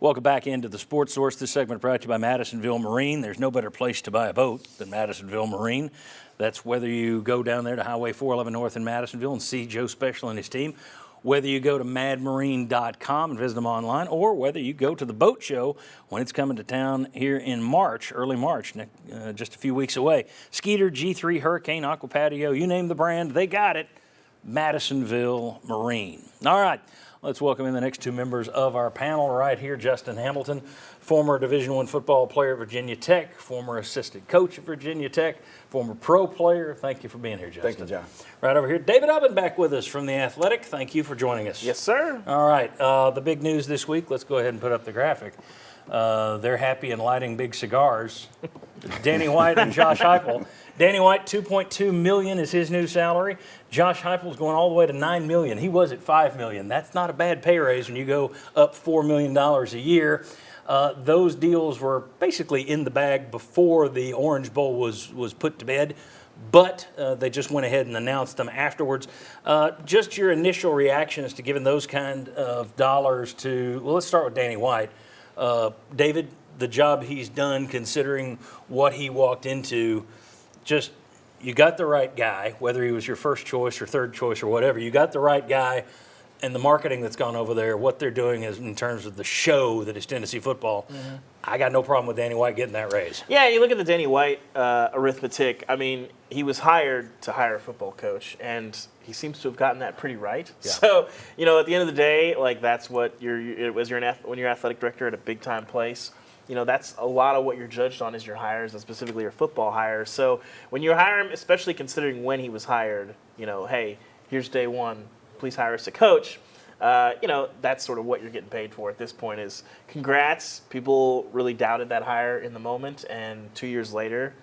Welcome back into the Sports Source. This segment brought to you by Madisonville Marine. There's no better place to buy a boat than Madisonville Marine. That's whether you go down there to Highway 411 North in Madisonville and see Joe Special and his team, whether you go to madmarine.com and visit them online, or whether you go to the boat show when it's coming to town here in March, early March, just a few weeks away. Skeeter, G3, Hurricane, Aqua Patio, you name the brand, they got it. Madisonville Marine. All right. Let's welcome in the next two members of our panel right here. Justin Hamilton, former Division I football player at Virginia Tech, former assistant coach at Virginia Tech, former pro player. Thank you for being here, Justin. Thank you, John. Right over here, David Ubben back with us from The Athletic. Thank you for joining us. Yes, sir. All right, the big news this week, let's go ahead and put up the graphic. They're happy and lighting big cigars. Danny White and Josh Heupel. Danny White, $2.2 million is his new salary. Josh Heupel's going all the way to $9 million. He was at $5 million. That's not a bad pay raise when you go up $4 million a year. Those deals were basically in the bag before the Orange Bowl was put to bed, but they just went ahead and announced them afterwards. Just your initial reactions to giving those kind of dollars to, well, let's start with Danny White. David, the job he's done considering what he walked into, just you got the right guy, whether he was your first choice or third choice or whatever, you got the right guy, and the marketing that's gone over there, what they're doing is in terms of the show that is Tennessee football. Mm-hmm. I got no problem with Danny White getting that raise. Yeah, you look at the Danny White arithmetic. I mean, he was hired to hire a football coach, and he seems to have gotten that pretty right. Yeah. So, you know, at the end of the day, like that's what when you're athletic director at a big time place. You know, that's a lot of what you're judged on is your hires, and specifically your football hires. So when you hire him, especially considering when he was hired, you know, hey, here's day one, please hire us a coach. You know, that's sort of what you're getting paid for at this point is congrats. People really doubted that hire in the moment, and 2 years later,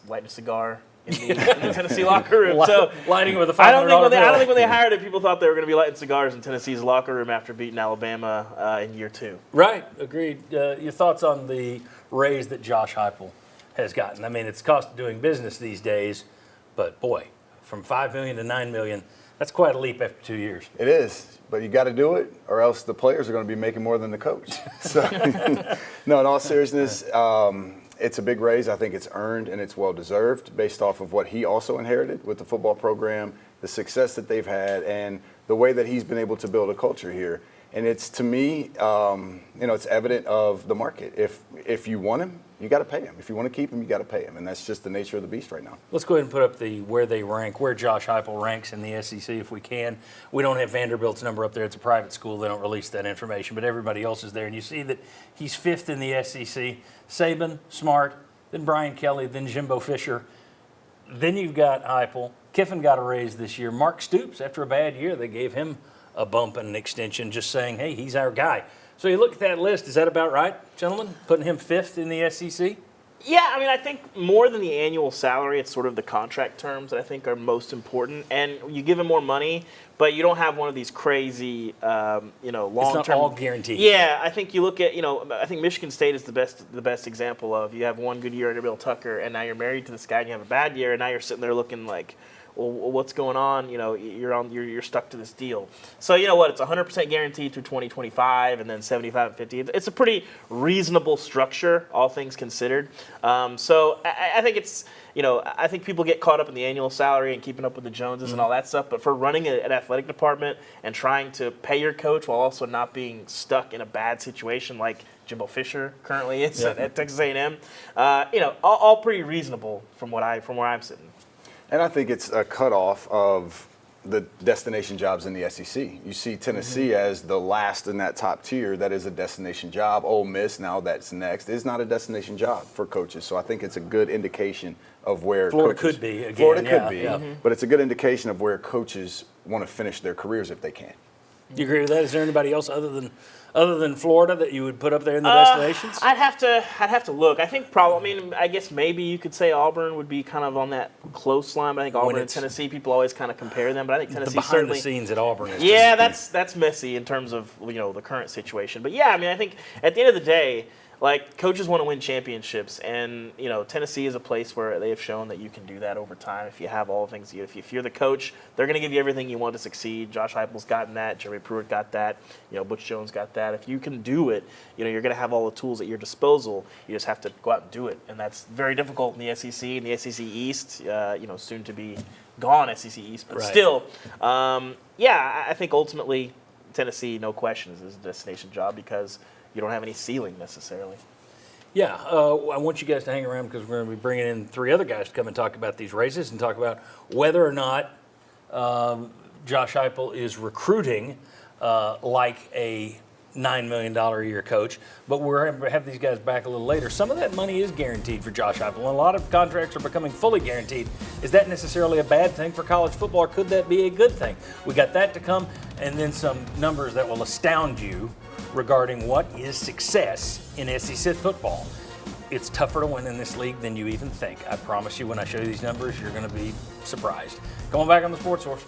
lighting a cigar in the Tennessee locker room. So lighting with a $500 I don't think when they hired him, people thought they were going to be lighting cigars in Tennessee's locker room after beating Alabama in year two. Right, agreed. Your thoughts on the raise that Josh Heupel has gotten? I mean, it's cost of doing business these days, but boy, from $5 million to $9 million, that's quite a leap after 2 years. It is, but you got to do it, or else the players are going to be making more than the coach. So, no, in all seriousness, it's a big raise. I think it's earned and it's well-deserved based off of what he also inherited with the football program, the success that they've had, and the way that he's been able to build a culture here. And it's, to me, it's evident of the market. If you want him, you got to pay him. If you want to keep him, you got to pay him. And that's just the nature of the beast right now. Let's go ahead and put up where they rank, where Josh Heupel ranks in the SEC if we can. We don't have Vanderbilt's number up there. It's a private school. They don't release that information, but everybody else is there. And you see that he's fifth in the SEC. Saban, Smart, then Brian Kelly, then Jimbo Fisher. Then you've got Heupel. Kiffin got a raise this year. Mark Stoops, after a bad year, they gave him a bump and an extension, just saying, hey, he's our guy. So you look at that list, is that about right, gentlemen? Putting him fifth in the SEC? Yeah, I mean, I think more than the annual salary, it's sort of the contract terms that I think are most important. And you give him more money, but you don't have one of these crazy, long-term. It's not all guaranteed. Yeah, I think you look at, I think Michigan State is the best example of you have one good year under Bill Tucker, and now you're married to this guy, and you have a bad year, and now you're sitting there looking like, well, what's going on? You're stuck to this deal. So you know what? It's 100% guaranteed through 2025, and then 75 and 50. It's a pretty reasonable structure, all things considered. So I think it's I think people get caught up in the annual salary and keeping up with the Joneses and all that stuff. But for running an athletic department and trying to pay your coach while also not being stuck in a bad situation like Jimbo Fisher currently is at Texas A&M, all pretty reasonable from where I'm sitting. And I think it's a cutoff of the destination jobs in the SEC. You see Tennessee as the last in that top tier that is a destination job. Ole Miss, now that's next, is not a destination job for coaches. So I think it's a good indication of where Florida coaches, could be. Again, Florida could be, but it's a good indication of where coaches want to finish their careers if they can. You agree with that? Is there anybody else other than Florida that you would put up there in the destinations? I'd have to look. I think I guess maybe you could say Auburn would be kind of on that close line. But I think Auburn and Tennessee, people always kind of compare them. But I think Tennessee the behind the scenes at Auburn is that's messy in terms of the current situation. But yeah, I mean I think at the end of the day, like coaches want to win championships, and Tennessee is a place where they have shown that you can do that over time if you have all the things. If you're the coach, they're going to give you everything you want to succeed. Josh Heupel's gotten that. Jeremy Pruitt got that. Butch Jones got that. If you can do it, you're going to have all the tools at your disposal. You just have to go out and do it, and that's very difficult in the SEC and the SEC East. Soon to be gone SEC East, but Right. still, I think ultimately Tennessee, no questions, is a destination job because you don't have any ceiling necessarily. Yeah, I want you guys to hang around because we're going to be bringing in 3 other guys to come and talk about these races and talk about whether or not Josh Heupel is recruiting like a $9 million a year coach. But we're going to have these guys back a little later. Some of that money is guaranteed for Josh Heupel, and a lot of contracts are becoming fully guaranteed. Is that necessarily a bad thing for college football, or could that be a good thing? We got that to come, and then some numbers that will astound you regarding what is success in SEC football. It's tougher to win in this league than you even think. I promise you, when I show you these numbers, you're going to be surprised. Come on back on the Sports Source.